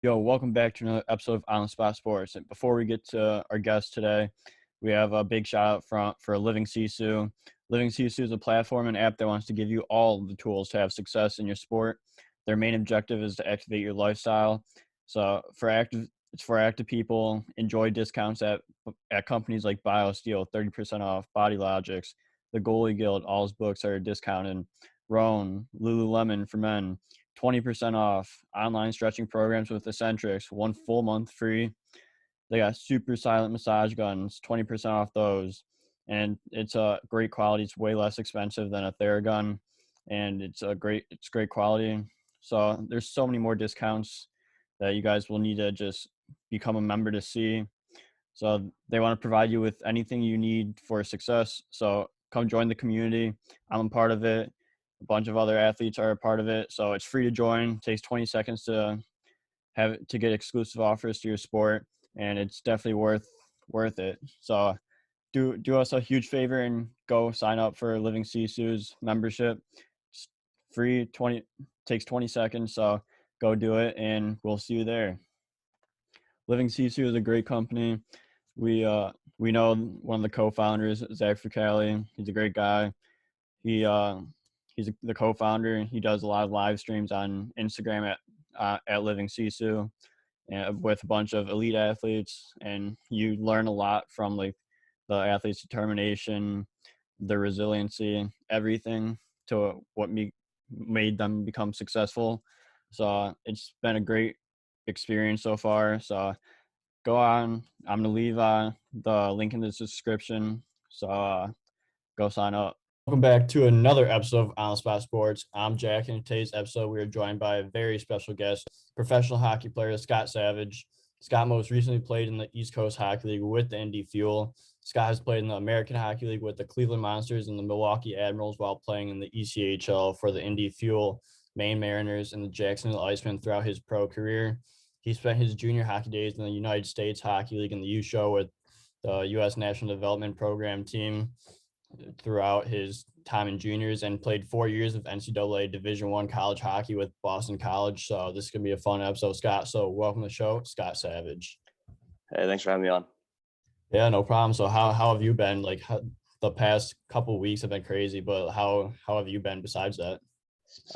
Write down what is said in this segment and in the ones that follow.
Yo, welcome back to another episode of On the Spot Sports. And before we get to our guest today, we have a big shout out for Living Sisu. Living Sisu is a platform and app that wants to give you all the tools to have success in your sport. Their main objective is to activate your lifestyle. So it's for active people. Enjoy discounts at companies like BioSteel, 30% off, Body Logics, the Goalie Guild. All his books are discounted. Roan, Lululemon for men, 20% off. Online stretching programs with Eccentrics, 1 full month free. They got super silent massage guns, 20% off those. And it's a great quality. It's way less expensive than a Theragun, and it's great quality. So there's so many more discounts that you guys will need to just become a member to see. So they want to provide you with anything you need for success. So come join the community. I'm a part of it. A bunch of other athletes are a part of it. So it's free to join. It takes 20 seconds to get exclusive offers to your sport, and it's definitely worth it. So do us a huge favor and go sign up for Living Sisu's membership. It's free, takes 20 seconds. So go do it, and we'll see you there. Living Sisu is a great company. We know one of the co-founders, Zach Fricali. He's a great guy. He's the co-founder. He does a lot of live streams on Instagram at Living Sisu, and with a bunch of elite athletes, and you learn a lot from like the athletes' determination, their resiliency, everything to what made them become successful. So it's been a great experience so far. So go on. I'm gonna leave the link in the description. So go sign up. Welcome back to another episode of On the Spot Sports. I'm Jack, and in today's episode, we are joined by a very special guest, professional hockey player Scott Savage. Scott most recently played in the East Coast Hockey League with the Indy Fuel. Scott has played in the American Hockey League with the Cleveland Monsters and the Milwaukee Admirals while playing in the ECHL for the Indy Fuel, Maine Mariners, and the Jacksonville Icemen throughout his pro career. He spent his junior hockey days in the United States Hockey League and the U-Show with the U.S. National Development Program team throughout his time in juniors, and played 4 years of NCAA Division I college hockey with Boston College. So this is going to be a fun episode, Scott. So welcome to the show, Scott Savage. Hey, thanks for having me on. Yeah, no problem. So how have you been? Like the past couple of weeks have been crazy, but how have you been besides that?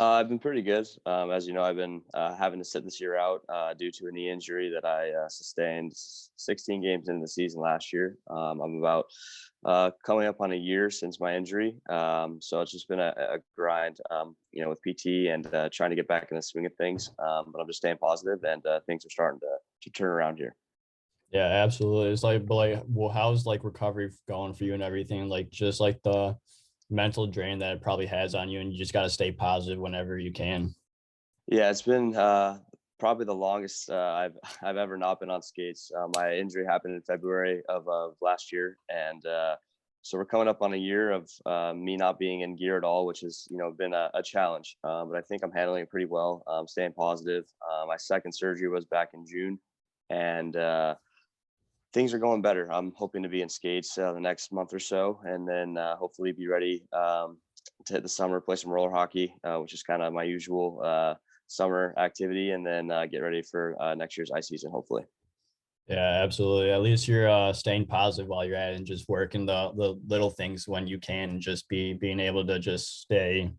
I've been pretty good. As you know, I've been having to sit this year out due to a knee injury that I sustained 16 games into the season last year. I'm about coming up on a year since my injury. So it's just been a grind, with PT and trying to get back in the swing of things. But I'm just staying positive, and things are starting to turn around here. Yeah, absolutely. It's well, how's like recovery going for you and everything? Like just like the mental drain that it probably has on you, and you just got to stay positive whenever you can. Yeah, it's been probably the longest I've ever not been on skates. My injury happened in February of last year, and so we're coming up on a year of me not being in gear at all, which has been a challenge. But I think I'm handling it pretty well. Staying positive. My second surgery was back in June, and things are going better. I'm hoping to be in skates the next month or so, and then hopefully be ready to hit the summer, play some roller hockey, which is kind of my usual summer activity, and then get ready for next year's ice season, hopefully. Yeah, absolutely. At least you're staying positive while you're at it, and just working the little things when you can, and just being able to just stay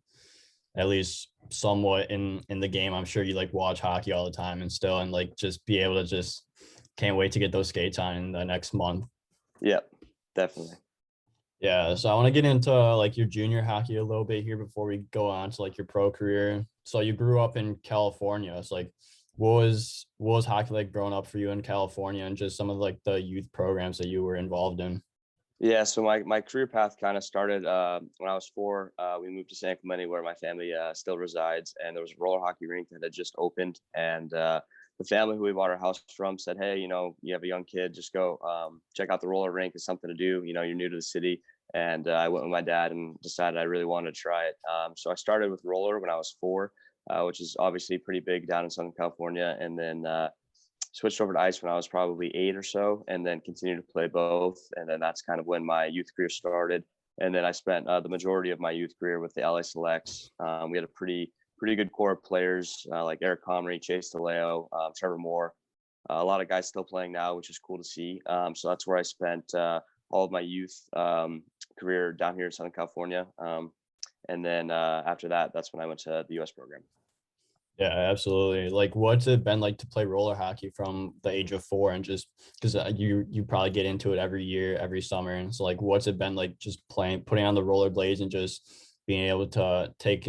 at least somewhat in the game. I'm sure you like watch hockey all the time and still, and like just be able to just can't wait to get those skates on in the next month. Yeah, definitely. Yeah, so I want to get into like your junior hockey a little bit here before we go on to like your pro career. So you grew up in California. It's like, what was hockey like growing up for you in California, and just some of like the youth programs that you were involved in? Yeah, so my career path kind of started when I was 4. We moved to San Clemente, where my family still resides, and there was a roller hockey rink that had just opened, and the family who we bought our house from said, hey, you have a young kid, just go check out the roller rink. It's something to do. You're new to the city. And I went with my dad and decided I really wanted to try it. So I started with roller when I was 4, which is obviously pretty big down in Southern California. And then switched over to ice when I was probably 8 or so, and then continued to play both. And then that's kind of when my youth career started. And then I spent the majority of my youth career with the LA Selects. We had a pretty pretty good core of players like Eric Comrie, Chase DeLeo, Trevor Moore. A lot of guys still playing now, which is cool to see. So that's where I spent all of my youth career down here in Southern California. And then after that, that's when I went to the U.S. program. Yeah, absolutely. Like, what's it been like to play roller hockey from the age of 4, and just because you probably get into it every year, every summer, and so like, what's it been like just putting on the rollerblades and just being able to take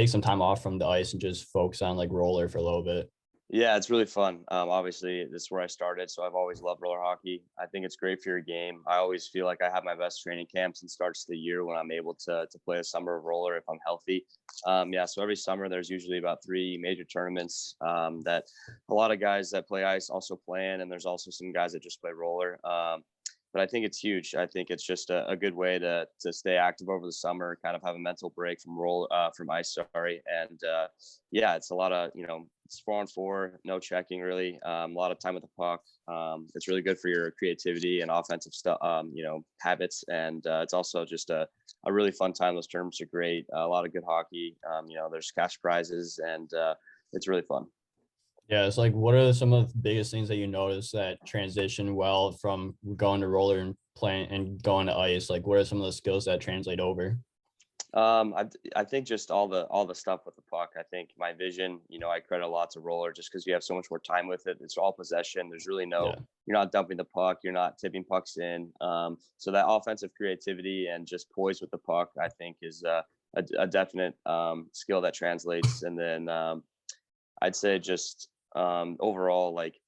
some time off from the ice and just focus on like roller for a little bit? Yeah, it's really fun. Obviously, this is where I started, so I've always loved roller hockey. I think it's great for your game. I always feel like I have my best training camps and starts the year when I'm able to play a summer of roller if I'm healthy. Yeah, so every summer there's usually about 3 major tournaments that a lot of guys that play ice also play in, and there's also some guys that just play roller. But I think it's huge. I think it's just a good way to stay active over the summer, kind of have a mental break from ice. Sorry, and yeah, it's a lot of it's 4-on-4, no checking really, a lot of time with the puck. It's really good for your creativity and offensive stuff, habits, and it's also just a really fun time. Those tournaments are great. A lot of good hockey. There's cash prizes, and it's really fun. Yeah, it's like, what are some of the biggest things that you notice that transition well from going to roller and playing and going to ice? Like, what are some of the skills that translate over? I think just all the stuff with the puck. I think my vision, I credit a lot to roller just because you have so much more time with it. It's all possession. There's really Yeah. you're not dumping the puck, you're not tipping pucks in. So that offensive creativity and just poise with the puck, I think, is a definite skill that translates. And then I'd say just overall, like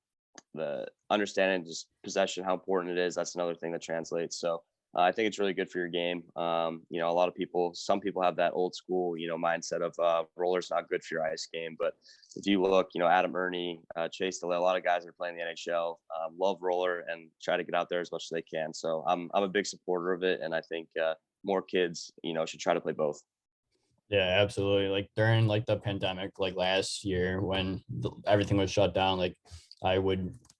the understanding just possession, how important it is. That's another thing that translates. So I think it's really good for your game. A lot of some people have that old school, mindset of roller's not good for your ice game. But if you look, Adam Ernie, Chase DeLeo, a lot of guys that are playing the NHL love roller and try to get out there as much as they can. So I'm a big supporter of it, and I think more kids, should try to play both. Yeah, absolutely. Like during like the pandemic, like last year when everything was shut down, like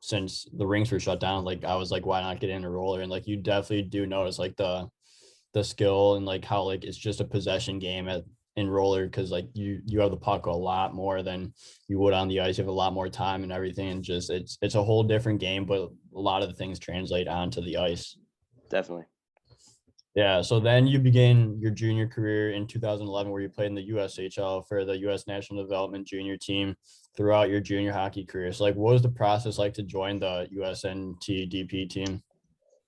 since the rinks were shut down, like I was like, why not get in a roller? And like you definitely do notice like the skill and like how like it's just a possession game in roller, because like you have the puck a lot more than you would on the ice. You have a lot more time and everything, and just it's a whole different game, but a lot of the things translate onto the ice. Definitely. Yeah, so then you begin your junior career in 2011, where you played in the USHL for the U.S. National Development Junior Team throughout your junior hockey career. So, like, what was the process like to join the USNTDP team?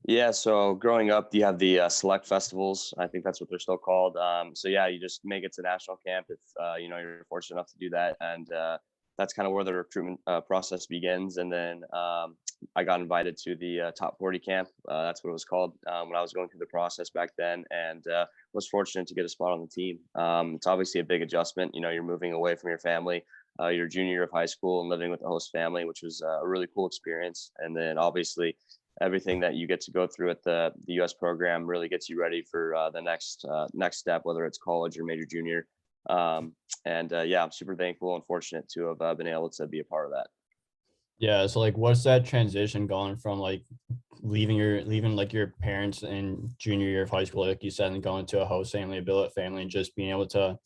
Yeah, so growing up, you have the select festivals. I think that's what they're still called. So yeah, you just make it to national camp if you're fortunate enough to do that, and that's kind of where the recruitment process begins. And then I got invited to the top 40 camp. That's what it was called when I was going through the process back then, and was fortunate to get a spot on the team. It's obviously a big adjustment. You're moving away from your family, your junior year of high school, and living with the host family, which was a really cool experience. And then obviously everything that you get to go through at the U.S. program really gets you ready for the next step, whether it's college or major junior. Yeah, I'm super thankful and fortunate to have been able to be a part of that. Yeah, so like, what's that transition going from like leaving like your parents in junior year of high school, like you said, and going to a host family, a billet family, and just being able to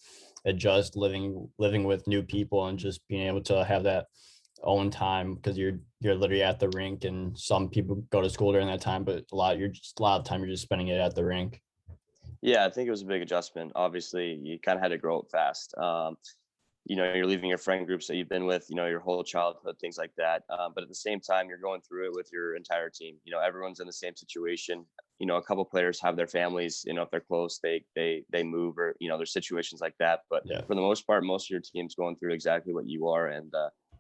adjust living with new people and just being able to have that own time, because you're literally at the rink, and some people go to school during that time, but a lot of time you're just spending it at the rink. Yeah, I think it was a big adjustment. Obviously, you kind of had to grow up fast. You're leaving your friend groups that you've been with, your whole childhood, things like that. But at the same time, you're going through it with your entire team. Everyone's in the same situation. A couple players have their families. If they're close, they move, or there's situations like that. But Yeah. for the most part, most of your team's going through exactly what you are, and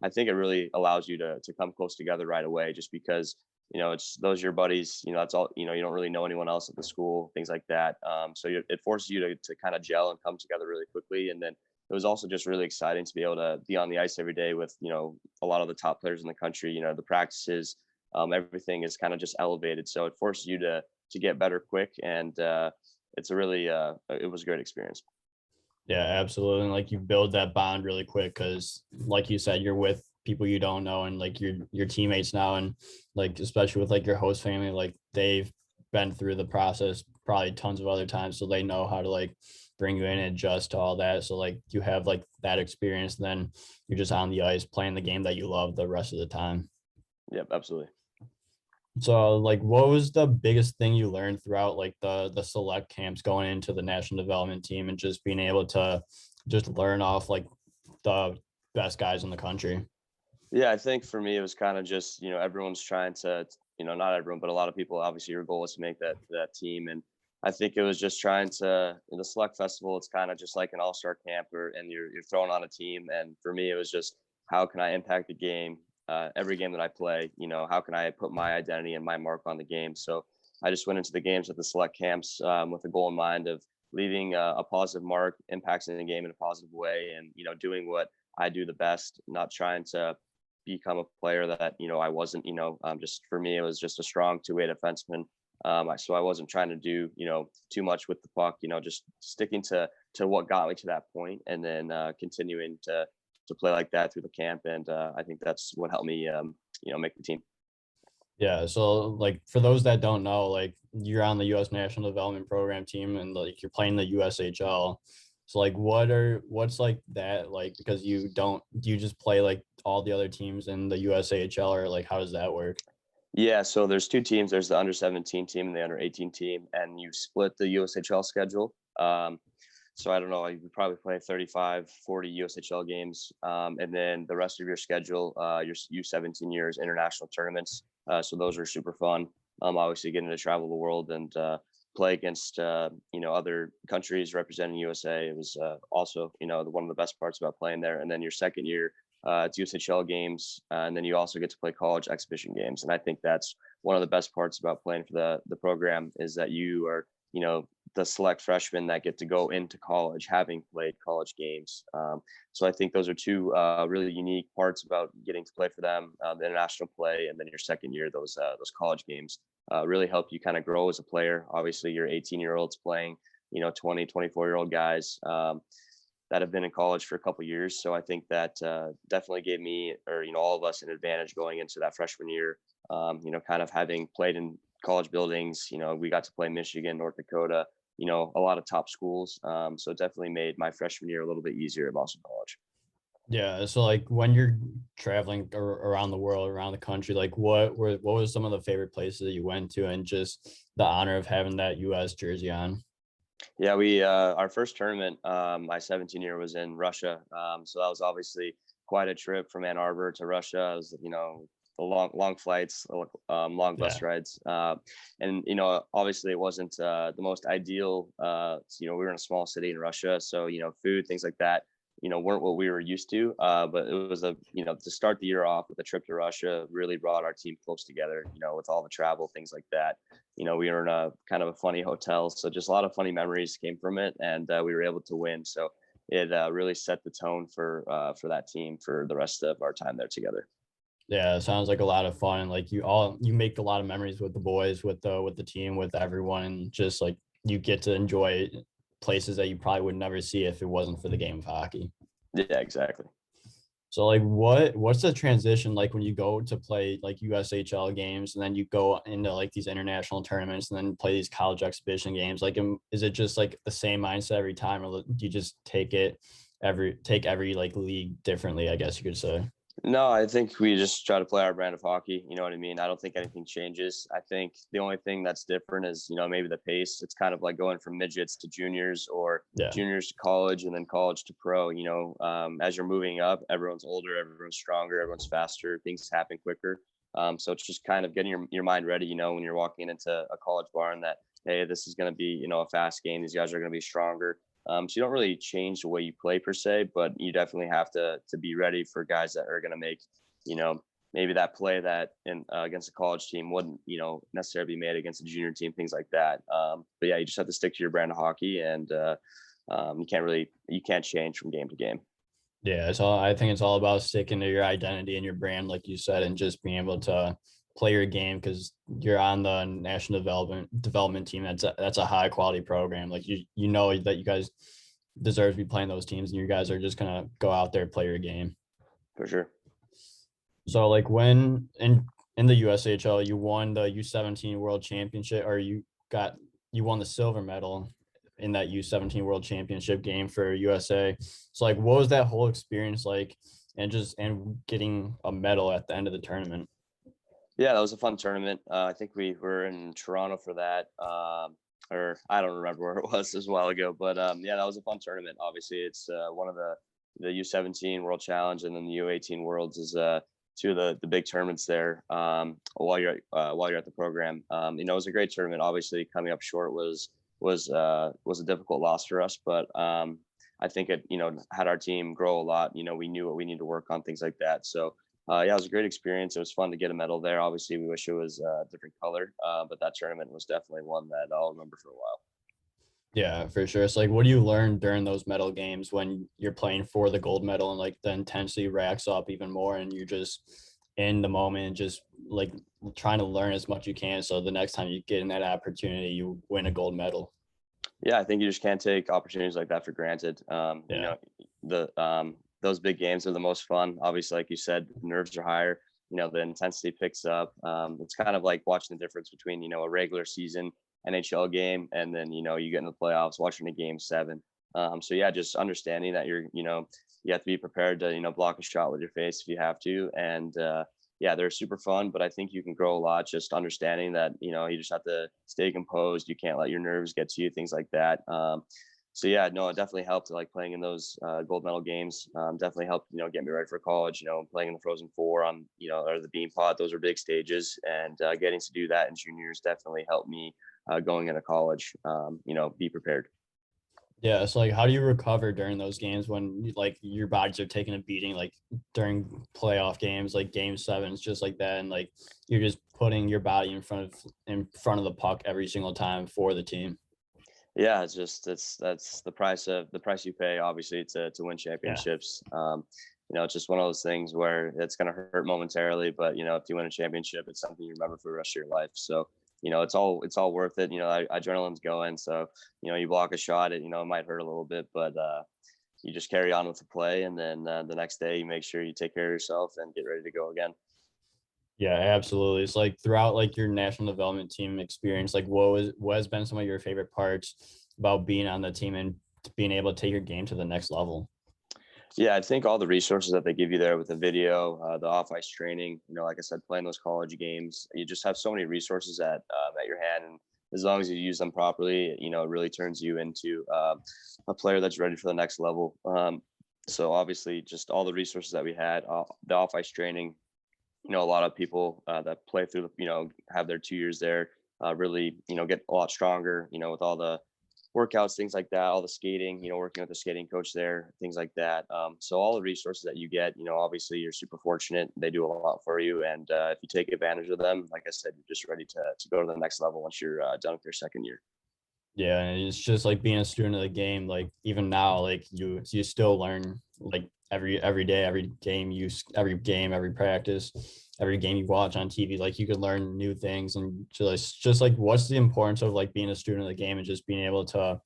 I think it really allows you to come close together right away, just because it's those your buddies. That's all. You don't really know anyone else at the school, things like that. So it forces you to kind of gel and come together really quickly, and then it was also just really exciting to be able to be on the ice every day with a lot of the top players in the country. The practices, everything is kind of just elevated, so it forces you to get better quick, and it's a really it was a great experience. Yeah, absolutely. And like, you build that bond really quick, because like you said, you're with people you don't know, and like your teammates now, and like especially with like your host family, like they've been through the process probably tons of other times, so they know how to like bring you in and adjust to all that. So like you have like that experience, and then you're just on the ice playing the game that you love the rest of the time. Yep, absolutely. So like what was the biggest thing you learned throughout like the select camps going into the national development team and just being able to just learn off like the best guys in the country? Yeah, I think for me it was kind of just, everyone's trying to, not everyone, but a lot of people, obviously your goal is to make that team. And I think it was just trying to, in the select festival, it's kind of just like an all-star camp and you're thrown on a team. And for me, it was just, how can I impact the game? Every game that I play, how can I put my identity and my mark on the game? So I just went into the games at the select camps with a goal in mind of leaving a positive mark, impacting the game in a positive way, and doing what I do the best, not trying to become a player that I wasn't. Just for me, it was just a strong two-way defenseman. So I wasn't trying to do too much with the puck. Just sticking to what got me to that point, and then continuing to play like that through the camp. And I think that's what helped me make the team. Yeah, so like for those that don't know, like you're on the U.S. National Development Program team, and like you're playing the USHL. So like, what's like that like? Because do you just play like all the other teams in the USAHL, or like how does that work? Yeah, so there's two teams. There's the under 17 team and the under 18 team, and you split the USHL schedule. So I don't know, you probably play 35, 40 USHL games, and then the rest of your schedule, your U17 years international tournaments. So those are super fun. Obviously getting to travel the world and play against other countries representing USA. It was also one of the best parts about playing there. And then your second year, it's USHL games, and then you also get to play college exhibition games. And I think that's one of the best parts about playing for the program, is that you are the select freshmen that get to go into college having played college games. So I think those are two really unique parts about getting to play for them, the international play, and then your second year, those college games really help you kind of grow as a player. Obviously, you're 18-year-olds playing 20, 24-year-old guys that have been in college for a couple of years. So I think that definitely gave me, or all of us, an advantage going into that freshman year. Kind of having played in college buildings, we got to play Michigan, North Dakota, a lot of top schools. So it definitely made my freshman year a little bit easier at Boston College. Yeah, so like when you're traveling around the world, around the country, like what was some of the favorite places that you went to, and just the honor of having that U.S. jersey on? Yeah, we our first tournament, my 17 year, was in Russia. So that was obviously quite a trip from Ann Arbor to Russia. It was, the long flights, long bus Yeah. rides, and obviously it wasn't the most ideal. We were in a small city in Russia, so food, things like that, weren't what we were used to. But it was to start the year off with a trip to Russia really brought our team close together. With all the travel, things like that. We were in a kind of a funny hotel, so just a lot of funny memories came from it, and we were able to win. So it really set the tone for that team for the rest of our time there together. Yeah, it sounds like a lot of fun. Like you make a lot of memories with the boys, with the team, with everyone, and just like you get to enjoy places that you probably would never see if it wasn't for the game of hockey. Yeah, exactly. So like what's the transition like when you go to play like USHL games, and then you go into like these international tournaments and then play these college exhibition games? Like is it just like the same mindset every time, or do you just take every like league differently, I guess you could say? No, I think we just try to play our brand of hockey. You know what I mean? I don't think anything changes. I think the only thing that's different is, maybe the pace. It's kind of like going from midgets to juniors, or Yeah. juniors to college, and then college to pro. As you're moving up, everyone's older, everyone's stronger, everyone's faster, things happen quicker. So it's just kind of getting your mind ready, when you're walking into a college barn, that, hey, this is going to be, a fast game. These guys are going to be stronger. So you don't really change the way you play per se, but you definitely have to be ready for guys that are going to make, maybe that play that against a college team wouldn't, necessarily be made against a junior team, things like that. But yeah, you just have to stick to your brand of hockey, and you can't change from game to game. Yeah, so I think it's all about sticking to your identity and your brand, like you said, and just being able to play your game, because you're on the national development team. That's a high quality program. Like you know that you guys deserve to be playing those teams, and you guys are just gonna go out there and play your game. For sure. So like when in the USHL, you won the U17 World Championship, or you won the silver medal in that U17 World Championship game for USA. So like, what was that whole experience like, and getting a medal at the end of the tournament? Yeah, that was a fun tournament. I think we were in Toronto for that, or I don't remember where it was. It was a while ago, but yeah, that was a fun tournament. Obviously, it's one of the U17 World Challenge and then the U18 Worlds is two of the big tournaments there. While you're at the program, you know, it was a great tournament. Obviously, coming up short was a difficult loss for us, but I think it, you know, had our team grow a lot. You know, we knew what we need to work on, things like that. So yeah, it was a great experience. It was fun to get a medal there. Obviously, we wish it was a different color, but that tournament was definitely one that I'll remember for a while. Yeah, for sure. It's like, what do you learn during those medal games when you're playing for the gold medal and like the intensity racks up even more and you're just in the moment, just like trying to learn as much you can. So the next time you get in that opportunity, you win a gold medal. Yeah, I think you just can't take opportunities like that for granted. You Yeah. know, those big games are the most fun. Obviously, like you said, nerves are higher. You know, the intensity picks up. It's kind of like watching the difference between, you know, a regular season NHL game and then, you know, you get in the playoffs watching a game seven. So yeah, just understanding that you know, you have to be prepared to, you know, block a shot with your face if you have to. And yeah, they're super fun, but I think you can grow a lot just understanding that, you know, you just have to stay composed. You can't let your nerves get to you, things like that. So yeah, no, it definitely helped like playing in those gold medal games. Definitely helped, you know, get me ready for college, you know, playing in the Frozen Four on, you know, or the Bean Pot. Those are big stages, and getting to do that in juniors definitely helped me going into college, you know, be prepared. Yeah. So like, how do you recover during those games when like your bodies are taking a beating, like during playoff games, like game sevens, just like that. And like, you're just putting your body in front of the puck every single time for the team. Yeah, it's just that's the price you pay, obviously, to win Yeah. championships. You know, it's just one of those things where it's going to hurt momentarily, but you know, if you win a championship, it's something you remember for the rest of your life. So, you know, it's all worth it. You know, adrenaline's going, so you know, you block a shot, it, you know, it might hurt a little bit, but you just carry on with the play, and then the next day, you make sure you take care of yourself and get ready to go again. Yeah, absolutely. It's like throughout like your national development team experience, like what has been some of your favorite parts about being on the team and being able to take your game to the next level? Yeah, I think all the resources that they give you there with the video, the off ice training, you know, like I said, playing those college games, you just have so many resources at your hand, and as long as you use them properly, you know, it really turns you into a player that's ready for the next level. So obviously, just all the resources that we had, the off ice training, you know, a lot of people that play through, you know, have their 2 years there, really, you know, get a lot stronger, you know, with all the workouts, things like that, all the skating, you know, working with the skating coach there, things like that. So all the resources that you get, you know, obviously you're super fortunate. They do a lot for you. And if you take advantage of them, like I said, you're just ready to go to the next level once you're done with your second year. Yeah, and it's just like being a student of the game. Like even now, like you still learn like every day, every game, every practice, every game you watch on TV. Like you could learn new things and just like what's the importance of like being a student of the game and just being able to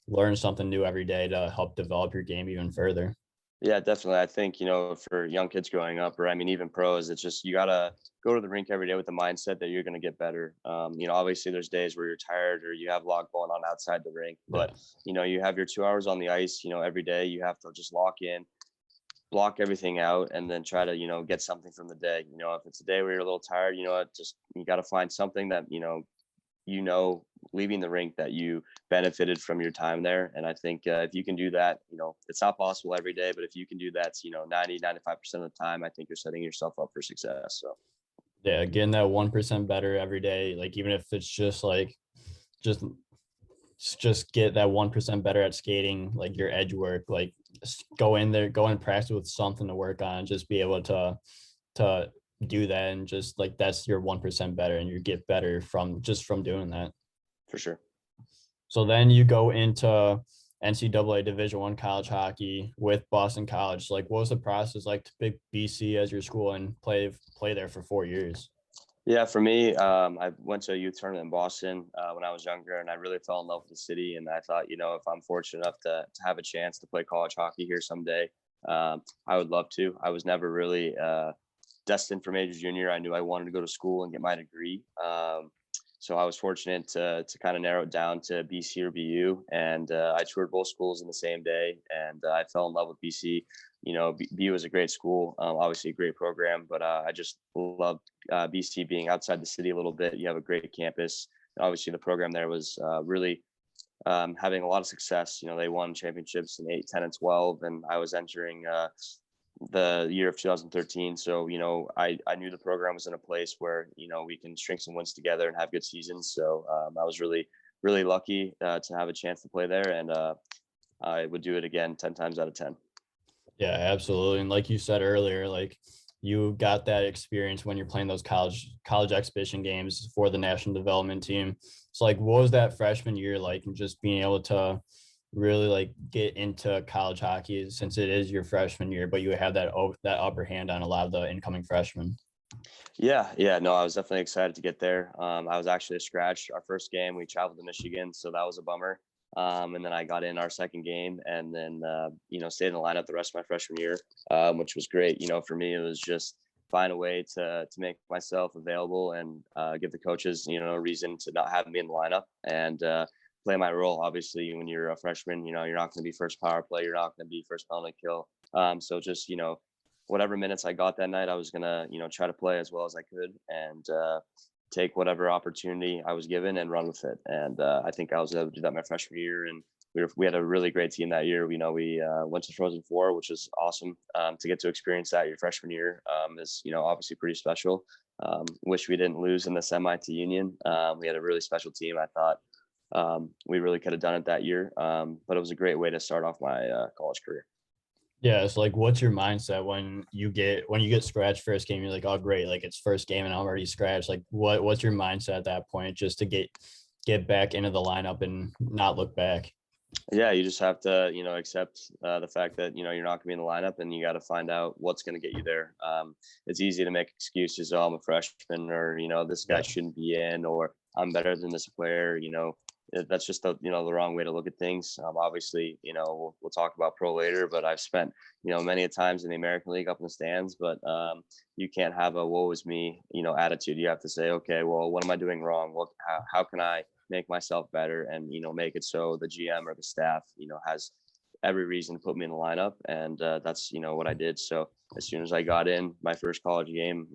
learn something new every day to help develop your game even further. Yeah, definitely. I think, you know, for young kids growing up, or I mean, even pros, it's just you got to go to the rink every day with the mindset that you're going to get better. You know, obviously there's days where you're tired or you have a lot going on outside the rink, but, Yeah. you know, you have your 2 hours on the ice, you know, every day you have to just lock in, block everything out, and then try to, you know, get something from the day. You know, if it's a day where you're a little tired, you know what, just you got to find something that, you know, leaving the rink that you benefited from your time there. And I think if you can do that, you know, it's not possible every day, but if you can do that, you know, 95% of the time, I think you're setting yourself up for success. So Yeah, getting that 1% better every day, like even if it's just like just just get that 1% better at skating, like your edge work, like go in there, go and practice with something to work on, just be able to do that and just like that's your 1% better and you get better from doing that. for sure. So then you go into NCAA Division I college hockey with Boston College. Like, what was the process like to pick BC as your school and play there for 4 years? Yeah, for me, I went to a youth tournament in Boston when I was younger, and I really fell in love with the city. And I thought, you know, if I'm fortunate enough to have a chance to play college hockey here someday, I would love to. I was never really destined for major junior. I knew I wanted to go to school and get my degree. So I was fortunate to kind of narrow it down to BC or BU, and I toured both schools in the same day, and I fell in love with BC. BU is a great school, obviously a great program, but I just loved BC being outside the city a little bit. You have a great campus. Obviously, the program there was really having a lot of success. They won championships in 8, 10, and 12, and I was entering the year of 2013. So, I knew the program was in a place where, we can string some wins together and have good seasons. So I was really, really lucky to have a chance to play there, and I would do it again 10 times out of 10. Yeah, absolutely. And like you said earlier, like you got that experience when you're playing those college exhibition games for the national development team. So like, what was that freshman year like, and just being able to really like get into college hockey since it is your freshman year, but you have that upper hand on a lot of the incoming freshmen? Yeah. No, I was definitely excited to get there. I was actually a scratch our first game. We traveled to Michigan, so that was a bummer. And then I got in our second game, and then stayed in the lineup the rest of my freshman year, which was great. For me, it was just find a way to make myself available and give the coaches a reason to not have me in the lineup and play my role. Obviously, when you're a freshman, you're not going to be first power play, you're not going to be first penalty kill. So just whatever minutes I got that night, I was gonna try to play as well as I could and take whatever opportunity I was given and run with it. And I think I was able to do that my freshman year. And we had a really great team that year. We went to Frozen Four, which was awesome. To get to experience that your freshman year is obviously pretty special. Wish we didn't lose in the semi to Union. We had a really special team. I thought we really could have done it that year, but it was a great way to start off my college career. Yeah, it's like, what's your mindset when you get scratched first game? You're like, oh great, like it's first game and I'm already scratched. Like, what's your mindset at that point, just to get back into the lineup and not look back? Yeah, you just have to accept the fact that you're not going to be in the lineup, and you got to find out what's going to get you there. It's easy to make excuses. Oh, I'm a freshman, or this guy shouldn't be in, or I'm better than this player. That's just the wrong way to look at things. Obviously, we'll talk about pro later, but I've spent many a times in the American League up in the stands. But you can't have a woe is me attitude. You have to say, okay, well, what am I doing wrong? Well, how can I make myself better and make it so the GM or the staff has every reason to put me in the lineup, and that's what I did. So as soon as I got in my first college game,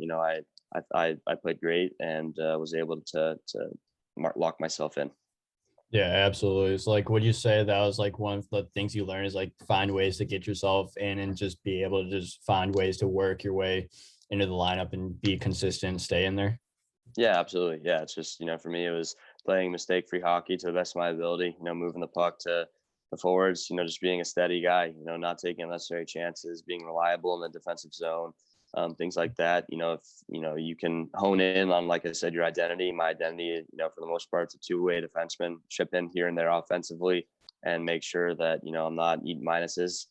I played great and was able to lock myself in. Yeah, absolutely. It's like, would you say that was like one of the things you learned is like find ways to get yourself in and just be able to just find ways to work your way into the lineup and be consistent and stay in there? Yeah, absolutely. Yeah, it's just for me, it was playing mistake-free hockey to the best of my ability. Moving the puck to the forwards. Just being a steady guy. Not taking unnecessary chances, being reliable in the defensive zone, things like that. If you can hone in on, like I said, your identity. My identity, for the most part, it's a two-way defenseman. Chip in here and there offensively, and make sure that I'm not eating minuses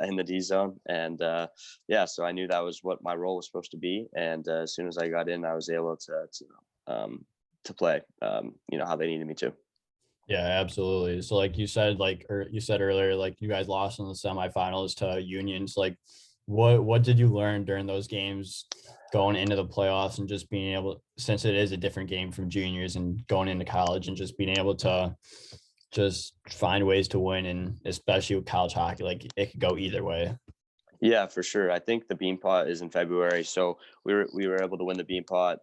in the D zone. And so I knew that was what my role was supposed to be. And as soon as I got in, I was able to play, how they needed me to. Yeah, absolutely. So like you said, you said earlier, like you guys lost in the semifinals to Unions. Like what did you learn during those games going into the playoffs and just being able, since it is a different game from juniors and going into college, and just being able to just find ways to win, and especially with college hockey, like it could go either way. Yeah, for sure. I think the Beanpot is in February, so we were able to win the Beanpot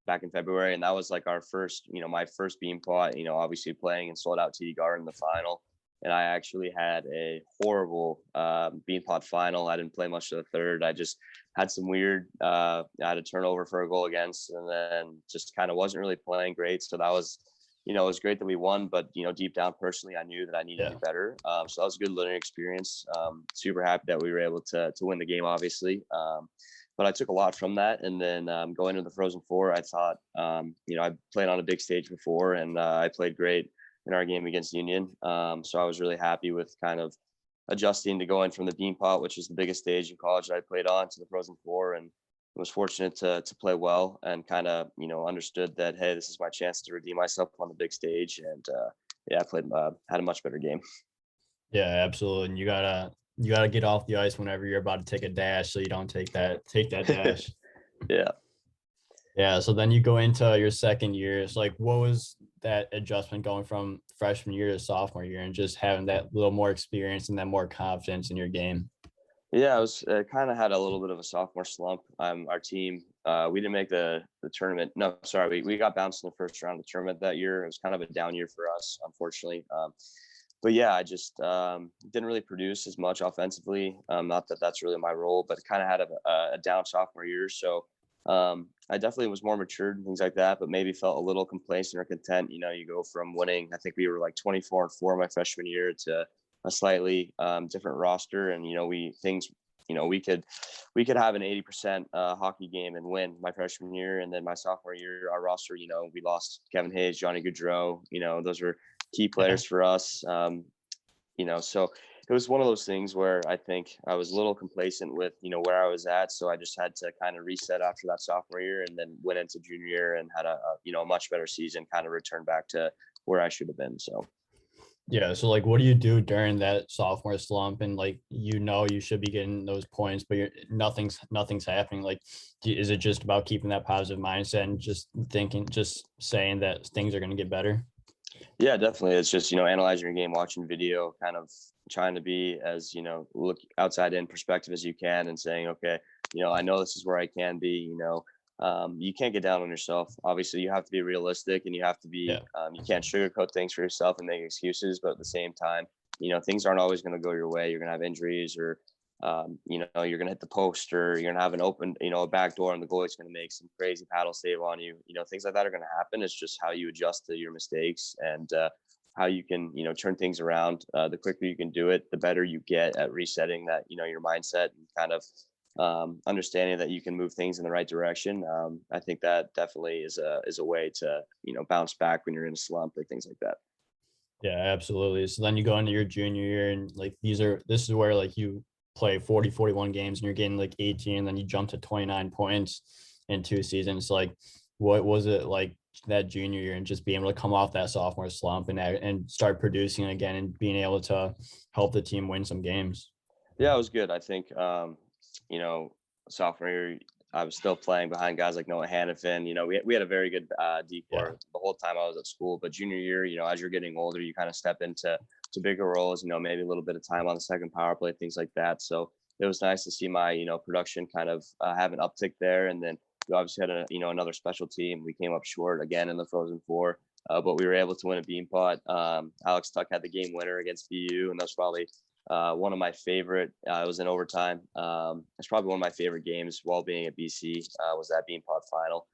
back in February, and that was like our first, my first Beanpot. Obviously playing in sold out TD Garden in the final, and I actually had a horrible Beanpot final. I didn't play much of the third. I just had some weird. I had a turnover for a goal against, and then just kind of wasn't really playing great. So that was. It was great that we won, but deep down personally, I knew that I needed to do better. So that was a good learning experience. Super happy that we were able to win the game, obviously. But I took a lot from that. And then going into the Frozen Four, I thought, I played on a big stage before, and I played great in our game against Union. So I was really happy with kind of adjusting to going from the Beanpot, which is the biggest stage in college that I played on, to the Frozen Four, and was fortunate to play well and kind of understood that, hey, this is my chance to redeem myself on the big stage. And I played had a much better game. Yeah, absolutely. And you gotta get off the ice whenever you're about to take a dash, so you don't take that dash. Yeah. Yeah, so then you go into your second year. It's like, what was that adjustment going from freshman year to sophomore year and just having that little more experience and that more confidence in your game? Yeah, I was kind of had a little bit of a sophomore slump. Our team, we didn't make the tournament. No, sorry, we got bounced in the first round of the tournament that year. It was kind of a down year for us, unfortunately. But yeah, I just didn't really produce as much offensively. Not that that's really my role, but kind of had a down sophomore year. So I definitely was more matured and things like that, but maybe felt a little complacent or content. You know, you go from winning, I think we were like 24-4 my freshman year, to a slightly different roster, and we could have an 80% hockey game and win my freshman year, and then my sophomore year, our roster, we lost Kevin Hayes, Johnny Gaudreau. Those were key Yeah. players for us. So it was one of those things where I think I was a little complacent with, where I was at. So I just had to kind of reset after that sophomore year, and then went into junior year and had a much better season, kind of returned back to where I should have been. So. Yeah. So like, what do you do during that sophomore slump? And like, you should be getting those points, but nothing's happening. Like, is it just about keeping that positive mindset and just saying that things are going to get better? Yeah, definitely. It's just, analyzing your game, watching video, kind of trying to be as, look outside in perspective as you can, and saying, okay, I know this is where I can be. You can't get down on yourself. Obviously, you have to be realistic, and you have to be, Yeah. you can't sugarcoat things for yourself and make excuses. But at the same time, things aren't always going to go your way. You're going to have injuries, or you're going to hit the post, or you're going to have an open, a back door, and the goalie's going to make some crazy paddle save on you. Things like that are going to happen. It's just how you adjust to your mistakes, and how you can, turn things around. The quicker you can do it, the better you get at resetting that, your mindset, and kind of understanding that you can move things in the right direction. I think that definitely is a way to, bounce back when you're in a slump or things like that. Yeah, absolutely. So then you go into your junior year, and like this is where like you play 40, 41 games and you're getting like 18, and then you jump to 29 points in 2 seasons. Like, what was it like that junior year and just being able to come off that sophomore slump and start producing again and being able to help the team win some games? Yeah, it was good. I think, you know, sophomore year, I was still playing behind guys like Noah Hannafin. We had a very good Yeah. decor the whole time I was at school. But junior year, as you're getting older, you kind of step into bigger roles. Maybe a little bit of time on the second power play, things like that. So it was nice to see my production kind of have an uptick there. And then we obviously had another special team. We came up short again in the Frozen Four, but we were able to win a bean pot. Alex Tuck had the game winner against BU, and that's probably one of my favorite. It was in overtime. It's probably one of my favorite games while being at BC. Was that Beanpot final.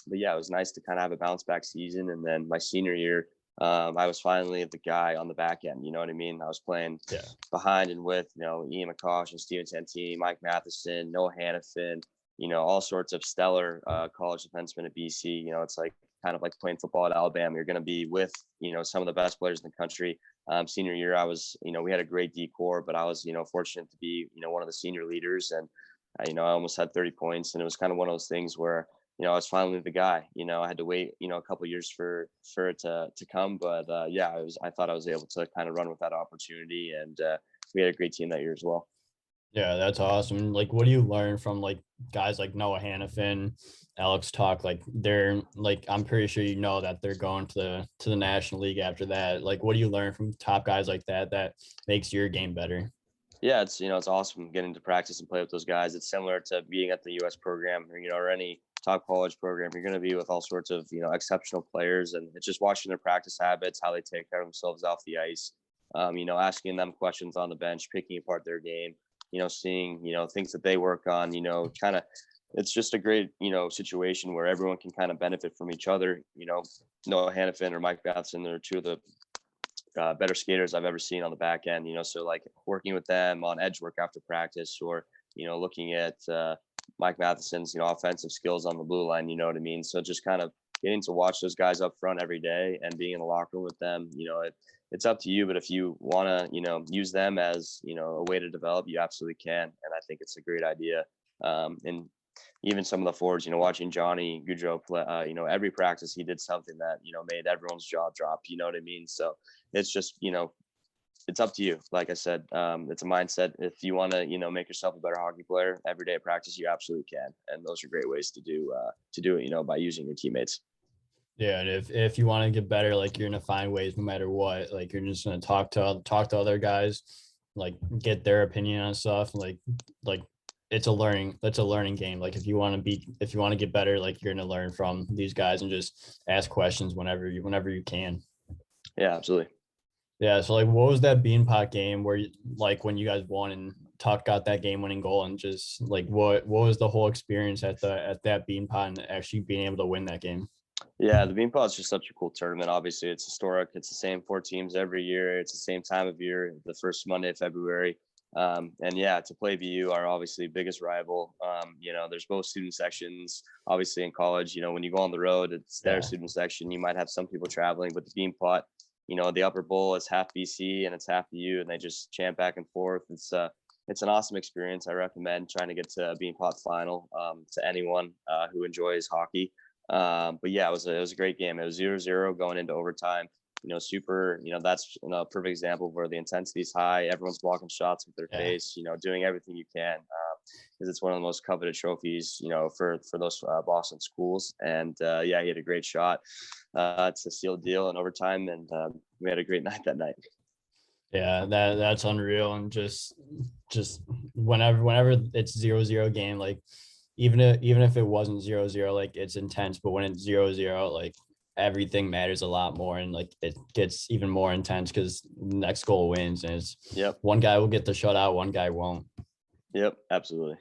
But yeah, it was nice to kind of have a bounce back season. And then my senior year, I was finally the guy on the back end. You know what I mean? I was playing Yeah. behind and with Ian McCosh and Steven Santini, Mike Matheson, Noah Hannafin. All sorts of stellar college defensemen at BC. It's like kind of like playing football at Alabama. You're going to be with some of the best players in the country. Senior year, I was, we had a great decor, but I was, fortunate to be, one of the senior leaders, and I almost had 30 points, and it was kind of one of those things where, I was finally the guy. I had to wait, a couple years for it to come, but yeah, I thought I was able to kind of run with that opportunity, and we had a great team that year as well. Yeah, that's awesome. Like, what do you learn from like guys like Noah Hannafin, Alex Talk? Like, they're like, I'm pretty sure that they're going to the National League after that. Like, what do you learn from top guys like that makes your game better? Yeah, it's awesome getting to practice and play with those guys. It's similar to being at the U.S. program, or any top college program. You're going to be with all sorts of exceptional players, and it's just watching their practice habits, how they take care of themselves off the ice. Asking them questions on the bench, picking apart their game. Seeing things that they work on. Kind of, it's just a great situation where everyone can kind of benefit from each other. Noah Hannafin or Mike Matheson, they're two of the better skaters I've ever seen on the back end. So like working with them on edge work after practice, or looking at Mike Matheson's offensive skills on the blue line. You know what I mean? So just kind of getting to watch those guys up front every day and being in the locker room with them. It's up to you, but if you want to use them as a way to develop, you absolutely can, and I think it's a great idea. And even some of the forwards, watching Johnny Gaudreau play, every practice he did something that made everyone's jaw drop. You know what I mean? So it's just it's up to you. Like I said, it's a mindset. If you want to, make yourself a better hockey player every day at practice, you absolutely can. And those are great ways to do it, by using your teammates. Yeah, and if you want to get better, like you're gonna find ways no matter what. Like you're just gonna talk to other guys, like get their opinion on stuff. Like it's a learning game. Like if you want to get better, like you're gonna learn from these guys and just ask questions whenever you can. Yeah, absolutely. Yeah. So like, what was that Beanpot game where like when you guys won and Tuck got that game winning goal, and just like what was the whole experience at that Beanpot and actually being able to win that game? Yeah, the Beanpot is just such a cool tournament. Obviously, it's historic. It's the same 4 teams every year. It's the same time of year, the first Monday of February. And yeah, to play VU, our obviously biggest rival. There's both student sections. Obviously, in college, when you go on the road, it's their student section. You might have some people traveling, but the Beanpot, the upper bowl is half BC and it's half VU, and they just chant back and forth. It's an awesome experience. I recommend trying to get to a Beanpot final to anyone who enjoys hockey. But yeah, it was a great game. It was 0-0 going into overtime. Super, that's a perfect example where the intensity is high. Everyone's blocking shots with their face, doing everything you can. Because it's one of the most coveted trophies, for those Boston schools. And he had a great shot to seal the deal in overtime, and we had a great night that night. Yeah, that's unreal. And just whenever it's 0-0 game, like even if it wasn't 0-0, like it's intense. But when it's 0-0, like everything matters a lot more, and like it gets even more intense because next goal wins, and it's one guy will get the shutout, one guy won't. Yep, absolutely.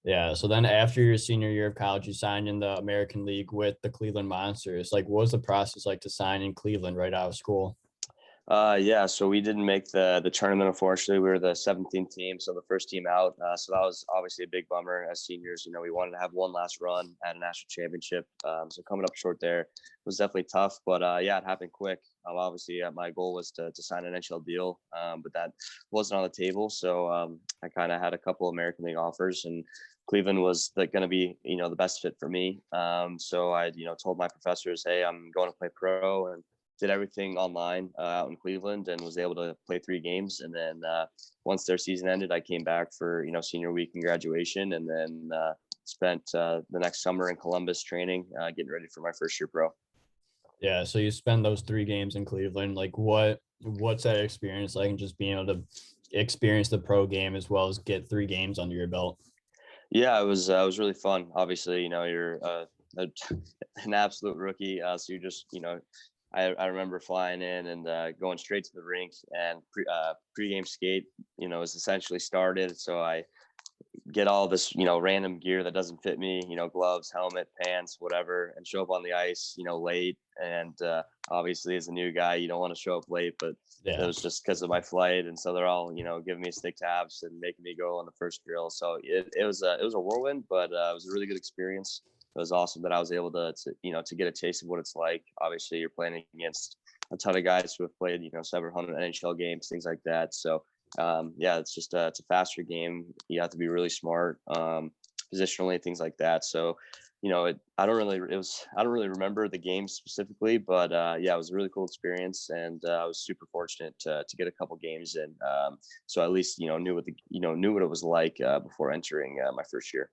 Yeah. So then after your senior year of college, you signed in the American League with the Cleveland Monsters. Like, what was the process like to sign in Cleveland right out of school? So we didn't make the tournament, unfortunately. We were the 17th team, so the first team out. So that was obviously a big bummer as seniors. We wanted to have one last run at a national championship. So coming up short there was definitely tough, but it happened quick. Obviously, my goal was to sign an NHL deal, but that wasn't on the table. So I kind of had a couple American League offers, and Cleveland was going to be, the best fit for me. So I, told my professors, hey, I'm going to play pro, and did everything online out in Cleveland, and was able to play 3 games. And then once their season ended, I came back for, senior week and graduation, and then spent the next summer in Columbus training, getting ready for my first year pro. Yeah. So you spend those 3 games in Cleveland. Like what's that experience like, and just being able to experience the pro game as well as get 3 games under your belt? Yeah, it was really fun. Obviously, you're an absolute rookie. So you just, I remember flying in and going straight to the rink, and pregame skate, is essentially started. So I get all this, random gear that doesn't fit me, gloves, helmet, pants, whatever, and show up on the ice, late. And obviously as a new guy, you don't want to show up late, but it was just because of my flight. And so they're all, giving me stick tabs and making me go on the first drill. So it was a whirlwind, but it was a really good experience. It was awesome that I was able to get a taste of what it's like. Obviously you're playing against a ton of guys who have played, several hundred NHL games, things like that. So it's just it's a faster game. You have to be really smart, positionally, things like that. So, I don't really remember the game specifically, but it was a really cool experience, and I was super fortunate to get a couple games in. So at least knew what it was like before entering my first year.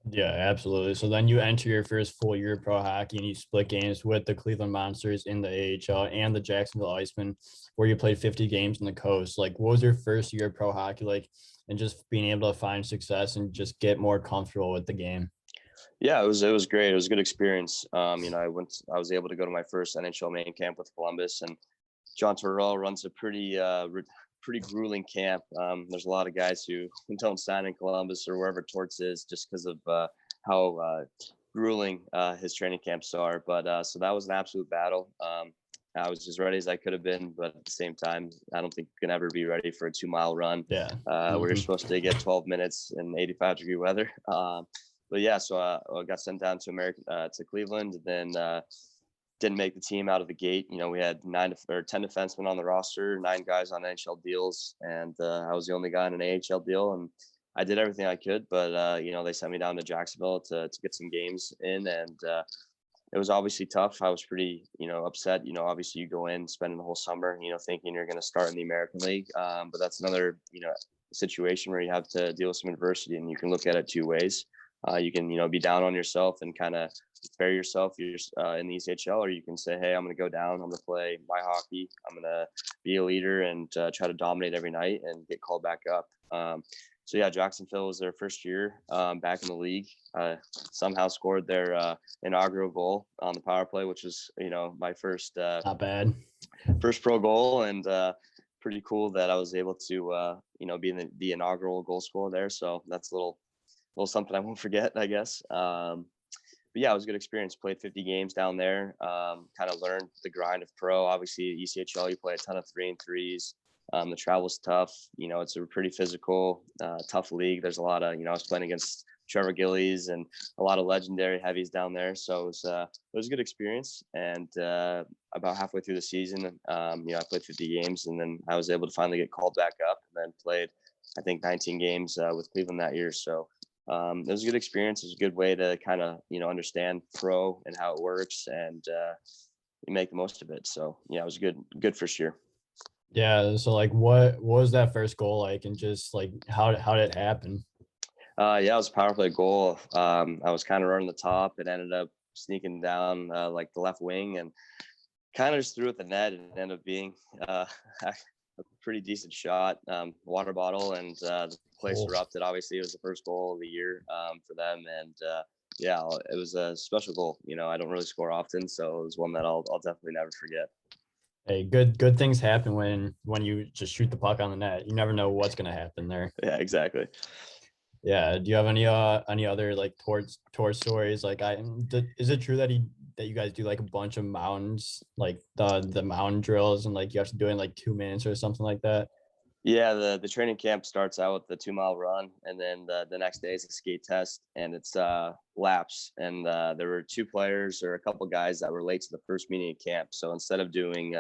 Yeah, absolutely. So then you enter your first full year of pro hockey, and you split games with the Cleveland Monsters in the AHL and the Jacksonville Icemen, where you played 50 games in the coast. Like, what was your first year of pro hockey like, and just being able to find success and just get more comfortable with the game? Yeah, it was great. It was a good experience. I was able to go to my first NHL main camp with Columbus, and John Torrell runs a pretty grueling camp. There's a lot of guys who don't sign in Columbus or wherever Torts is, just because of how grueling his training camps are. But so that was an absolute battle. I was as ready as I could have been, but at the same time, I don't think you can ever be ready for a 2-mile run. Yeah. Where you're supposed to get 12 minutes in 85-degree weather. So I got sent down to Cleveland, and then didn't make the team out of the gate. We had 10 defensemen on the roster, 9 guys on NHL deals, and I was the only guy on an AHL deal, and I did everything I could. But they sent me down to Jacksonville to get some games in, and it was obviously tough. I was pretty, upset. Obviously you go in spending the whole summer, thinking you're going to start in the American League. But that's another, situation where you have to deal with some adversity, and you can look at it two ways. You can, be down on yourself and kind of bury yourself in the ECHL, or you can say, hey, I'm going to go down. I'm going to play my hockey. I'm going to be a leader and try to dominate every night and get called back up. So yeah, Jacksonville was their first year back in the league. Somehow scored their inaugural goal on the power play, which was, my first Not bad. first pro goal, and pretty cool that I was able to be in the inaugural goal scorer there. So that's a little something I won't forget, I guess. But yeah, it was a good experience. Played 50 games down there. Kind of learned the grind of pro. Obviously, ECHL, you play a ton of 3-and-3s. The travel's tough. It's a pretty physical, tough league. There's a lot of, I was playing against Trevor Gillies and a lot of legendary heavies down there. So it was a good experience. And about halfway through the season, I played 50 games, and then I was able to finally get called back up, and then played, I think, 19 games with Cleveland that year. So it was a good experience. It was a good way to kind of, understand pro and how it works, and you make the most of it. So yeah, it was a good first year. Yeah. So like, what was that first goal like, and just like how did it happen? Yeah, it was a power play goal. I was kind of running the top. It ended up sneaking down like the left wing, and kind of just threw at the net, and it ended up being a pretty decent shot. Water bottle, and the place erupted. Obviously, it was the first goal of the year for them, and yeah, it was a special goal. I don't really score often, so it was one that I'll definitely never forget. Hey, good things happen when you just shoot the puck on the net. You never know what's gonna happen there. Yeah, exactly. Yeah. Do you have any other like torts stories? Like, is it true that you guys do like a bunch of mountains, like the mountain drills, and like you have to do it in like 2 minutes or something like that? Yeah, the training camp starts out with the 2-mile run, and then the next day is a skate test, and it's laps. And there were two players or a couple guys that were late to the first meeting of camp. So instead of doing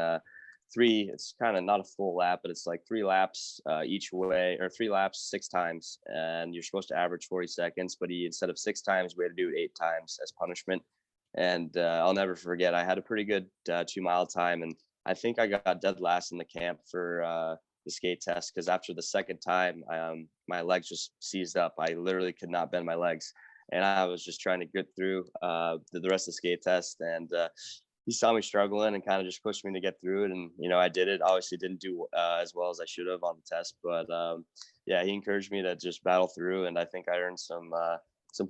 three, it's kind of not a full lap, but it's like 3 laps each way, or 3 laps 6 times, and you're supposed to average 40 seconds. But instead of 6 times, we had to do it 8 times as punishment. And I'll never forget, I had a pretty good 2-mile time, and I think I got dead last in the camp for the skate test, because after the second time, my legs just seized up. I literally could not bend my legs, and I was just trying to get through the rest of the skate test. And he saw me struggling and kind of just pushed me to get through it, and I did it. Obviously, didn't do as well as I should have on the test, but yeah, he encouraged me to just battle through, and I think I earned some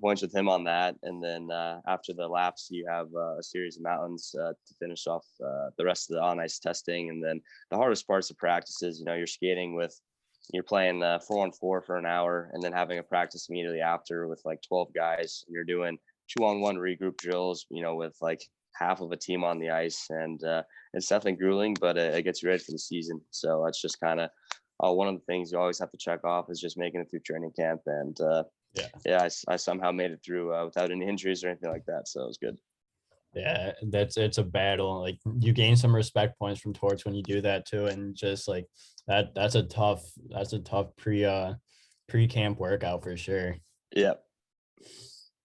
points with him on that. And then after the laps, you have a series of mountains to finish off the rest of the on ice testing. And then the hardest parts of practices, you're playing 4-on-4 for an hour, and then having a practice immediately after with like 12 guys. And you're doing 2-on-1 regroup drills, with like half of a team on the ice, and it's definitely grueling, but it gets you ready for the season. So that's just kind of one of the things you always have to check off, is just making it through training camp. And yeah, I somehow made it through without any injuries or anything like that. So it was good. Yeah, it's a battle. Like, you gain some respect points from torts when you do that too, and just like that's a tough pre-camp workout for sure. Yeah.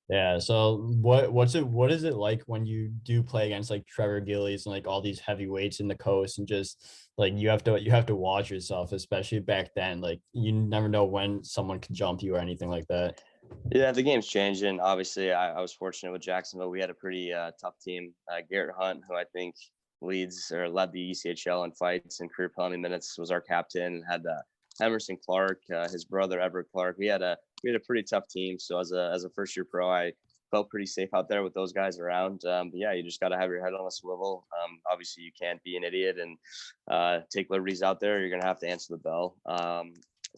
Yeah. So what is it like when you do play against like Trevor Gillies and like all these heavyweights in the coast, and just like you have to watch yourself, especially back then. Like, you never know when someone could jump you or anything like that. Yeah, the game's changing. Obviously, I was fortunate with Jacksonville. We had a pretty tough team. Garrett Hunt, who I think led the ECHL in fights and career penalty minutes, was our captain. Had Emerson Clark, his brother Everett Clark. We had a pretty tough team. So as a first year pro, I felt pretty safe out there with those guys around. But yeah, you just got to have your head on a swivel. Obviously, you can't be an idiot and take liberties out there. You're gonna have to answer the bell.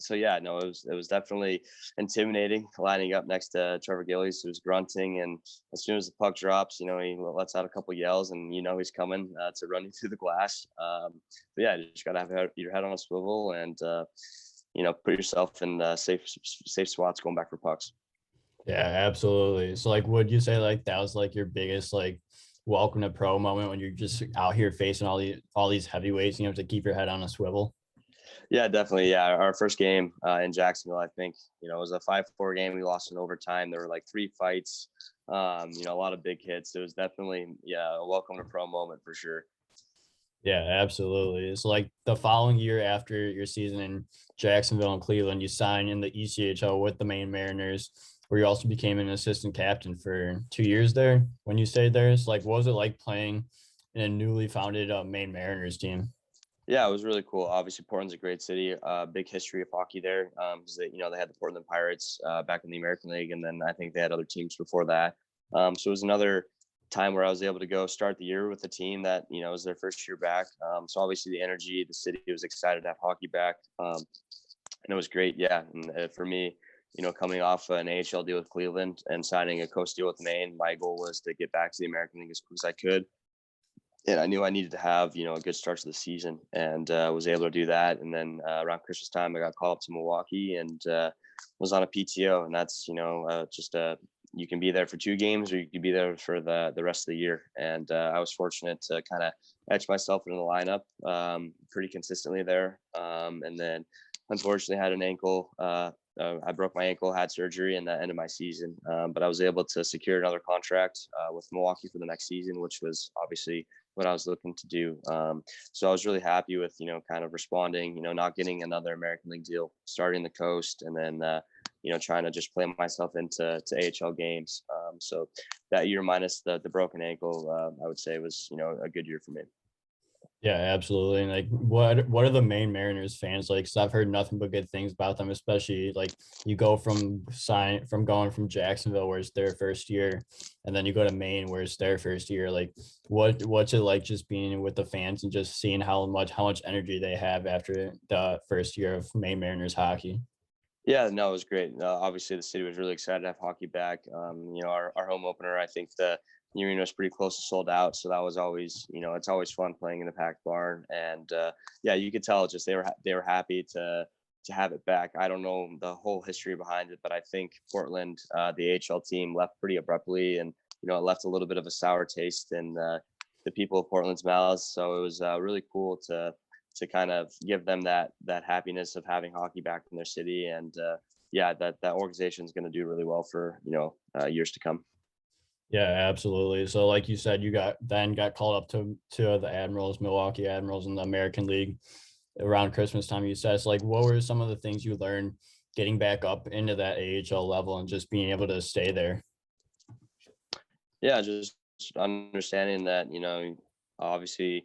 So yeah, no, it was definitely intimidating lining up next to Trevor Gillies, who's grunting, and as soon as the puck drops, he lets out a couple yells, and he's coming to run you through the glass. But yeah, you just gotta have your head on a swivel, and put yourself in safe spots going back for pucks. Yeah, absolutely. So like, would you say like that was like your biggest like welcome to pro moment, when you're just out here facing all these heavyweights and you have to keep your head on a swivel? Yeah, definitely. Yeah, our first game in Jacksonville, I think, it was a 5-4 game. We lost in overtime. There were like 3 fights, a lot of big hits. It was definitely, yeah, a welcome to pro moment for sure. Yeah, absolutely. It's like the following year after your season in Jacksonville and Cleveland, you signed in the ECHL with the Maine Mariners, where you also became an assistant captain for 2 years there when you stayed there. So, like, what was it like playing in a newly founded Maine Mariners team? Yeah, it was really cool. Obviously, Portland's a great city. Big history of hockey there. 'Cause they had the Portland Pirates back in the American League, and then I think they had other teams before that. So it was another time where I was able to go start the year with a team that was their first year back. So obviously the energy, the city was excited to have hockey back, and it was great. Yeah, and for me, coming off an AHL deal with Cleveland and signing a coast deal with Maine, my goal was to get back to the American League as quick as I could, and I knew I needed to have a good start to the season, and was able to do that. And then around Christmas time, I got called up to Milwaukee and was on a PTO, and that's just you can be there for 2 games or you can be there for the rest of the year. And I was fortunate to kind of etch myself into the lineup pretty consistently there, and then unfortunately had an ankle. I broke my ankle, had surgery, and that ended my season. But I was able to secure another contract with Milwaukee for the next season, which was obviously what I was looking to do. So I was really happy with, kind of responding, not getting another American League deal, starting the coast, and then, trying to just play myself into AHL games. So that year minus the broken ankle, I would say was, a good year for me. Yeah, absolutely. And like, what are the Maine Mariners fans like? Because I've heard nothing but good things about them, especially like you go from going from Jacksonville, where it's their first year, and then you go to Maine, where it's their first year. Like, what's it like just being with the fans and just seeing how much energy they have after the first year of Maine Mariners hockey? Yeah, no, it was great. Obviously, the city was really excited to have hockey back. Our home opener, I think the arena was pretty close to sold out, so that was always, it's always fun playing in the packed barn. And yeah, you could tell just they were happy to have it back. I don't know the whole history behind it, but I think Portland, the AHL team, left pretty abruptly, and it left a little bit of a sour taste in the people of Portland's mouths. So it was really cool to kind of give them that happiness of having hockey back in their city. And yeah, that organization is going to do really well for years to come. Yeah, absolutely. So, like you said, you got called up to the Admirals, Milwaukee Admirals, in the American League around Christmas time. You said, so like, what were some of the things you learned getting back up into that AHL level and just being able to stay there? Yeah, just understanding that obviously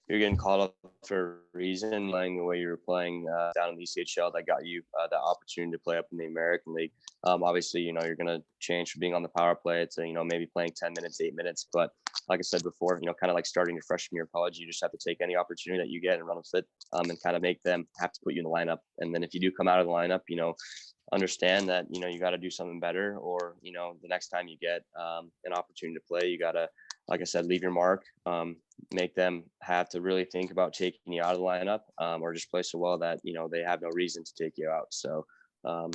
you're getting called up for a reason, playing the way you were playing down in the ECHL that got you that opportunity to play up in the American League. Obviously, you're going to change from being on the power play to, maybe playing 10 minutes, 8 minutes. But like I said before, kind of like starting your freshman year of college, you just have to take any opportunity that you get and run with it, and kind of make them have to put you in the lineup. And then if you do come out of the lineup, understand that, you got to do something better, or, the next time you get an opportunity to play, you got to, like I said, leave your mark, make them have to really think about taking you out of the lineup, or just play so well that, they have no reason to take you out. So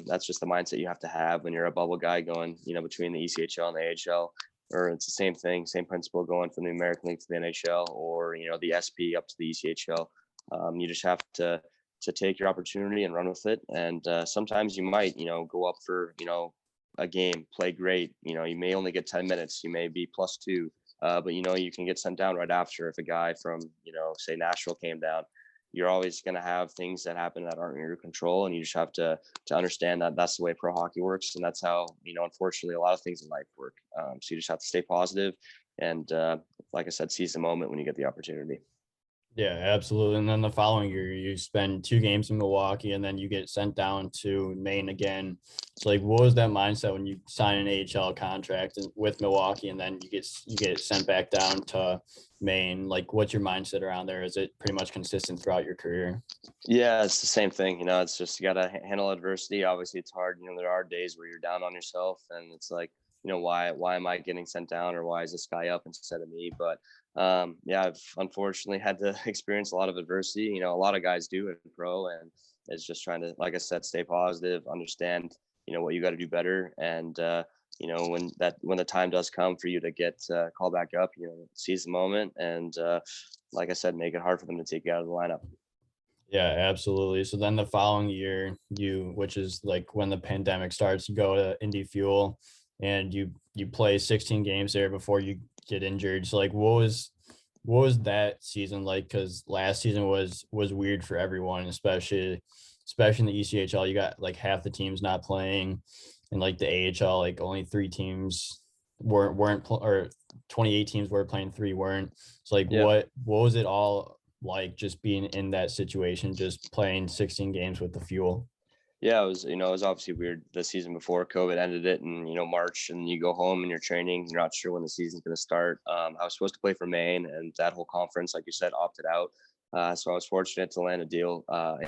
that's just the mindset you have to have when you're a bubble guy going, between the ECHL and the AHL, or it's the same thing, same principle going from the American League to the NHL, or, the SP up to the ECHL. You just have to take your opportunity and run with it. And sometimes you might, go up for, a game, play great. You may only get 10 minutes. You may be +2. But you can get sent down right after if a guy from say Nashville came down. You're always going to have things that happen that aren't in your control, and you just have to understand that that's the way pro hockey works, and that's how unfortunately a lot of things in life work. So you just have to stay positive, and like I said, seize the moment when you get the opportunity. Yeah, absolutely. And then the following year, you spend 2 games in Milwaukee, and then you get sent down to Maine again. So, like, what was that mindset when you sign an AHL contract with Milwaukee, and then you get sent back down to Maine? Like, what's your mindset around there? Is it pretty much consistent throughout your career? Yeah, it's the same thing. It's just you got to handle adversity. Obviously, it's hard. There are days where you're down on yourself, and it's like, why am I getting sent down, or why is this guy up instead of me? But yeah, I've unfortunately had to experience a lot of adversity. A lot of guys do in pro, and it's just trying to, like I said, stay positive, understand, what you got to do better, and when the time does come for you to get called back up, seize the moment, and like I said, make it hard for them to take you out of the lineup. Yeah, absolutely. So then the following year, which is like when the pandemic starts, you go to Indy Fuel and you play 16 games there before you get injured. So like what was that season like? Because last season was weird for everyone, especially in the ECHL. You got like half the teams not playing, and like the AHL, like only three teams or 28 teams were playing, three weren't. So like Yeah. what was it all like just being in that situation, just playing 16 games with the Fuel? Yeah, it was obviously weird the season before COVID ended it in, March, and you go home and you're training. You're not sure when the season's going to start. I was supposed to play for Maine, and that whole conference, like you said, opted out. So I was fortunate to land a deal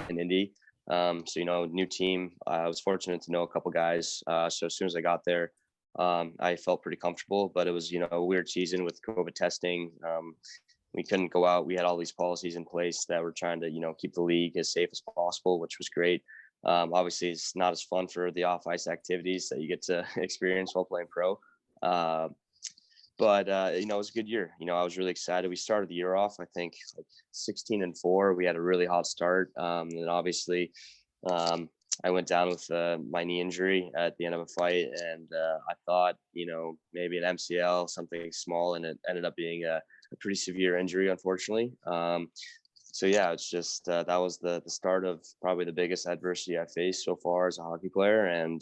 in Indy. So, new team. I was fortunate to know a couple guys. So as soon as I got there, I felt pretty comfortable, but it was, a weird season with COVID testing. We couldn't go out. We had all these policies in place that were trying to, keep the league as safe as possible, which was great. Obviously, it's not as fun for the off ice activities that you get to experience while playing pro. Uh, but it was a good year. I was really excited. We started the year off, I think, like 16-4. We had a really hot start, and obviously, um, I went down with my knee injury at the end of a fight, and I thought, maybe an MCL, something small, and it ended up being a pretty severe injury, unfortunately. So yeah, it's just that was the start of probably the biggest adversity I faced so far as a hockey player. And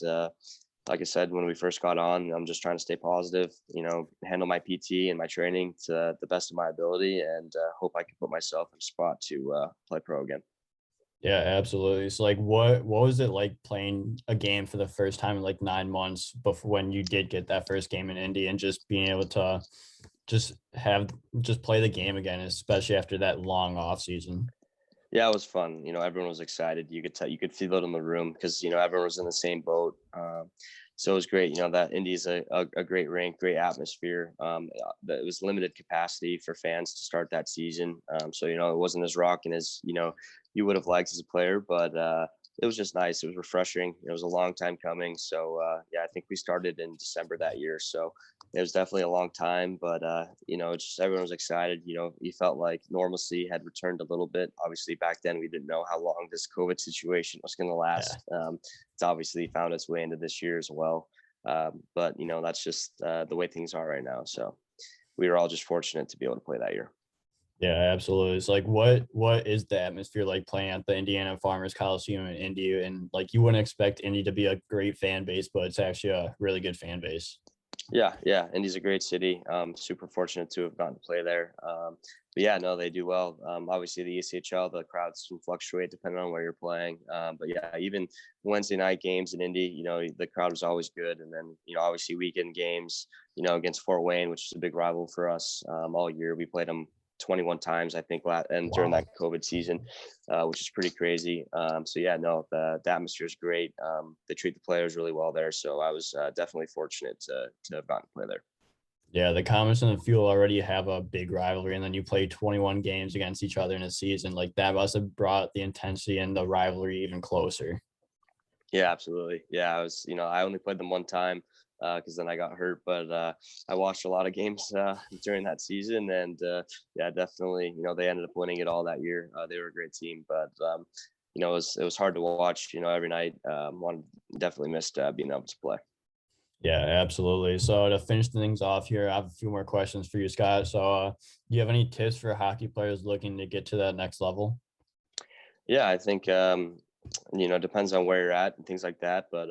like I said, when we first got on, I'm just trying to stay positive, handle my PT and my training to the best of my ability, and hope I can put myself in a spot to play pro again. Yeah, absolutely. So like what was it like playing a game for the first time in like 9 months before when you did get that first game in Indy, and just being able to just play the game again, especially after that long off season? Yeah, it was fun. Everyone was excited. You could tell, you could feel it in the room because everyone was in the same boat. So it was great. That Indy's a great rink, great atmosphere. It was limited capacity for fans to start that season. So it wasn't as rocking as you would have liked as a player, but it was just nice. It was refreshing. It was a long time coming. So yeah, I think we started in December that year. So it was definitely a long time, but it's just everyone was excited. You felt like normalcy had returned a little bit. Obviously, back then we didn't know how long this COVID situation was going to Yeah. last. It's obviously found its way into this year as well. But that's just the way things are right now. So we were all just fortunate to be able to play that year. Yeah, absolutely. It's like what is the atmosphere like playing at the Indiana Farmers Coliseum in Indy? And like you wouldn't expect Indy to be a great fan base, but it's actually a really good fan base. Yeah. Indy's a great city. Super fortunate to have gotten to play there. But yeah, no, they do well. Obviously, the ECHL, the crowds can fluctuate depending on where you're playing. But yeah, even Wednesday night games in Indy, the crowd was always good. And then, obviously weekend games, against Fort Wayne, which is a big rival for us all year. We played them 21 times, I think, and during Wow. that COVID season, which is pretty crazy. So yeah, no, the atmosphere is great. They treat the players really well there. So I was definitely fortunate to have gotten to play there. Yeah, the Comets and the Fuel already have a big rivalry, and then you play 21 games against each other in a season. Like that must have brought the intensity and the rivalry even closer. Yeah, absolutely. Yeah, I only played them one time because then I got hurt, but I watched a lot of games during that season, and yeah, definitely, they ended up winning it all that year. They were a great team, but it was hard to watch, every night. Definitely missed being able to play. Yeah, absolutely. So to finish things off here, I have a few more questions for you, Scott. So, do you have any tips for hockey players looking to get to that next level? Yeah, I think depends on where you're at and things like that, but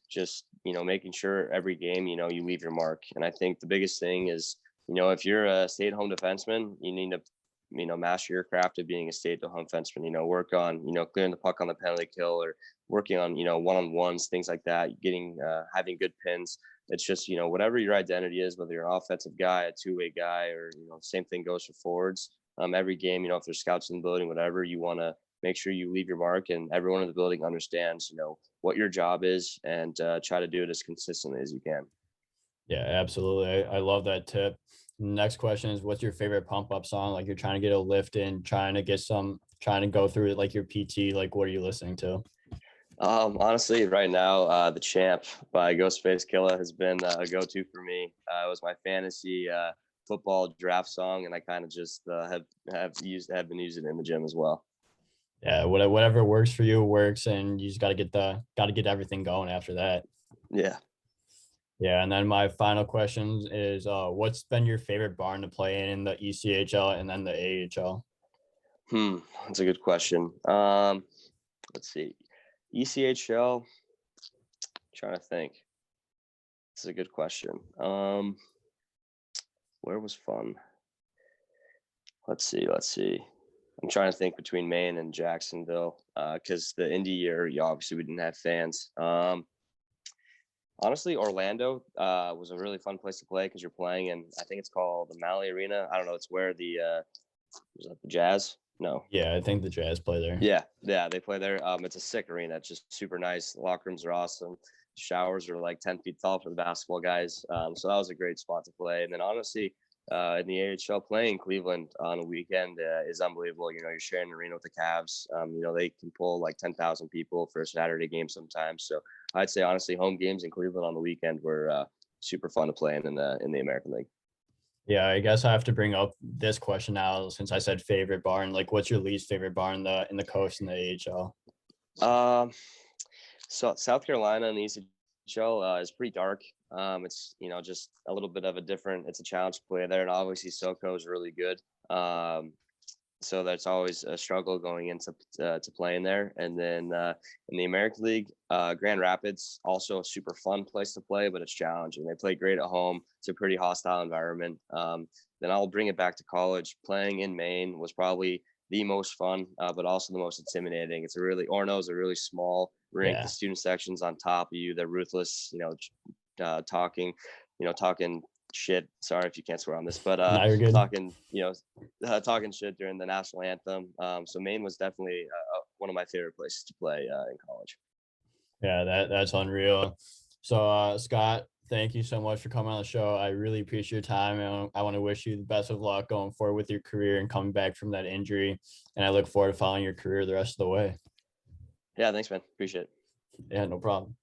just making sure every game you leave your mark. And I think the biggest thing is if you're a stay-at-home defenseman, you need to master your craft of being a stay-at-home defenseman. Work on clearing the puck on the penalty kill, or working on one-on-ones, things like that. Getting having good pins. It's just whatever your identity is, whether you're an offensive guy, a two-way guy, or same thing goes for forwards. Every game, if there's scouts in the building, whatever, you want to make sure you leave your mark, and everyone in the building understands what your job is, and try to do it as consistently as you can. Yeah, absolutely. I love that tip. Next question is, what's your favorite pump up song? Like you're trying to get a lift in, trying to go through it like your PT. Like, what are you listening to? Honestly, right now, the Champ by Ghostface Killa has been a go-to for me. It was my fantasy football draft song, and I kind of just have been using it in the gym as well. Yeah, whatever works for you works, and you just got to get everything going after that. Yeah. Yeah, and then my final question is, what's been your favorite barn to play in the ECHL and then the AHL? That's a good question. Let's see. ECHL, trying to think. It's a good question. Where was fun? Let's see. I'm trying to think between Maine and Jacksonville, because the Indy year, obviously we didn't have fans. Honestly, Orlando was a really fun place to play because you're playing in, I think it's called the Maui Arena. I don't know. It's where was that the Jazz? No. Yeah, I think the Jazz play there. Yeah, they play there. It's a sick arena. It's just super nice. The locker rooms are awesome. Showers are like 10 feet tall for the basketball guys. So that was a great spot to play. And then honestly, in the AHL, playing Cleveland on a weekend is unbelievable. You're sharing an arena with the Cavs. They can pull like 10,000 people for a Saturday game sometimes. So I'd say honestly, home games in Cleveland on the weekend were super fun to play in the American League. Yeah, I guess I have to bring up this question now since I said favorite barn. Like, what's your least favorite barn in the coast in the AHL? Um, so South Carolina and the ECHL is pretty dark. It's just a little bit of a different. It's a challenge to play there, and obviously SoCo is really good. So that's always a struggle going into to playing there. And then in the American League, Grand Rapids also a super fun place to play, but it's challenging. They play great at home. It's a pretty hostile environment. Then I'll bring it back to college. Playing in Maine was probably the most fun, but also the most intimidating. Orono is a really small rink. The Yeah, student section's on top of you. They're ruthless, talking, talking shit. Sorry if you can't swear on this, but now you're good. talking shit during the national anthem. So Maine was definitely one of my favorite places to play in college. Yeah, that's unreal. So, Scott, thank you so much for coming on the show. I really appreciate your time, and I want to wish you the best of luck going forward with your career and coming back from that injury. And I look forward to following your career the rest of the way. Yeah, thanks, man. Appreciate it. Yeah, no problem.